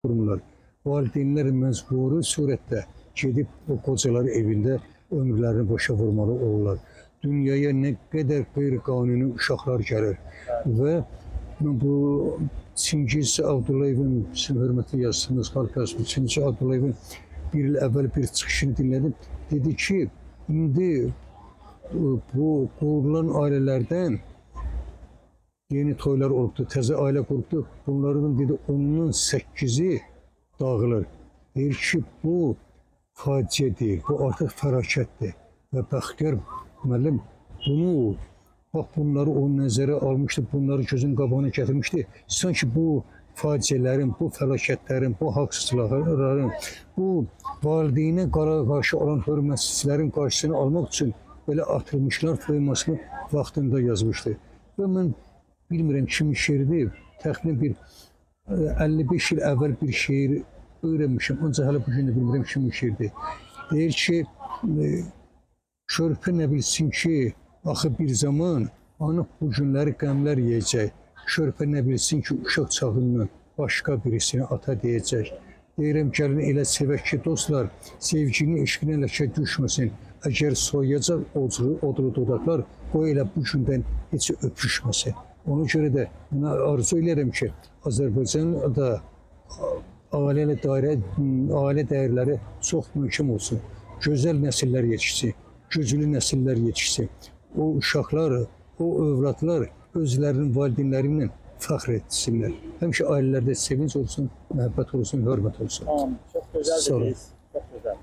kurumlar. Valideynlər məcburi surətdə gedib o qocalar evində ömürlərini başa vurmalı olurlar. Dünyaya nə qədər qeyri-qanuni uşaqlar gəlir və bu Çingiz Abdullayevin, sizin hörmətli yazısınız, xalq yazısı, Çingiz Abdullayevin bir il əvvəl bir çıxışını dinlədim. Dedi ki, indi bu qurulan ailələrdən yeni toylar olubdu, təzə ailə qurubdu. Bunların dedi 10-dan 8-i dağılır. Deyir ki, bu faciə deyil, bu artıq fəlakətdir. Və Bəxtiyar müəllim bunu, bax bunları o nəzərə almışdı, bunları gözün qabağına gətirmişdi. Sanki bu faciələrin, bu fəlakətlərin, bu haqsızlıqların, bu valideynə qarşı olan hörmətsizlərin qarşısını almaq üçün belə atılmışlar poemasını vaxtında yazmışdı. Və mən bilmirəm kimin şeiridir, təxminən bir 55 il əvvəl bir şeir öyrənmişim, ancaq hələ bu gün də bilmirəm kimin şeiridir. Deyir ki, körpə nə bilsin ki, axı bir zaman ana bu günləri qəmlər yeyəcək. Körpə nə bilsin ki, uşaq çağından başqa birisini ata deyəcək. Deyirəm, gəlin elə sevək ki, dostlar, sevginin eşqinə ləkə düşməsin. Əgər soyacaq odlu dodaqlar, o elə bu gündən heç öpüşməsin. Ona görə də arzu edirəm ki, Azərbaycanda ailə dəyərləri çox möhkəm olsun. Gözəl nəsillər yetişsin, güclü nəsillər yetişsin. O uşaqlar, o övladlar özlərinin valideynləri ilə fəxr etsinlər. Həmişə ailələrdə sevinç olsun, məhəbbət olsun, hörmət olsun. Tamam, çok güzel dediniz. Çok güzel.